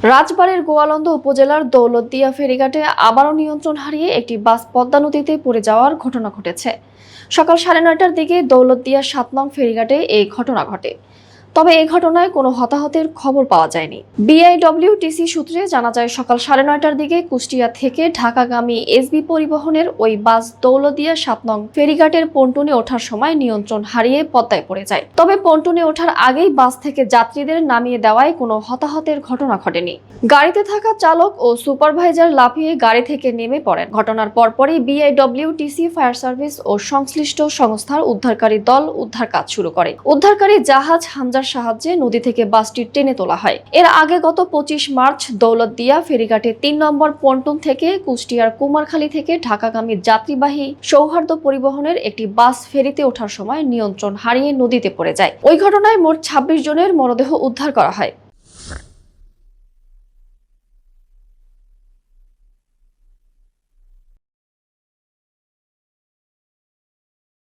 রাজবাড়ীর গোয়ালন্দ উপজেলার দৌলতদিয়া ফেরিঘাটে আবারও নিয়ন্ত্রণ হারিয়ে একটি বাস পদ্মা নদীতে পড়ে যাওয়ার ঘটনা ঘটেছে। সকাল 9:30টার দিকে দৌলতদিয়া 7 নং ফেরিঘাটে এই ঘটনা ঘটে। তবে এই ঘটনায় কোনো হতাহতের খবর পাওয়া যায়নি। বিআইডব্লিউটিসি সূত্রে জানা যায়, সকাল 9:30টার দিকে কুষ্টিয়া থেকে ঢাকাগামী এসবি পরিবহনের ওই বাস দৌলতদিয়া 7 নং ফেরিঘাটের পন্টুনে ওঠার সময় নিয়ন্ত্রণ হারিয়ে পদ্মায় পড়ে যায়। তবে পন্টুনে ওঠার আগেই বাস থেকে যাত্রীদের নামিয়ে দেওয়ায় কোনো হতাহতের ঘটনা ঘটেনি। গাড়িতে থাকা চালক ও সুপারভাইজার লাফিয়ে গাড়ি থেকে নেমে পড়েন। ঘটনার পরপরই বিআইডব্লিউটিসি, ফায়ার সার্ভিস ও সংশ্লিষ্ট সংস্থার উদ্ধারকারী দল উদ্ধার কাজ শুরু করে। উদ্ধারকারী জাহাজ হামজার সাহায্যে নদী থেকে বাসটি টেনে তোলা হয়। এর আগে গত 25 মার্চ দৌলতদিয়া ফেরিঘাটে 3 নম্বর পন্টন থেকে কুষ্টিয়ার কুমারখালী থেকে ঢাকাগামী যাত্রীবাহী সৌহার্দ্য পরিবহনের একটি বাস ফেরিতে ওঠার সময় নিয়ন্ত্রণ হারিয়ে নদীতে পড়ে যায়। ওই ঘটনায় মোট 26 জনের মরদেহ উদ্ধার করা হয়।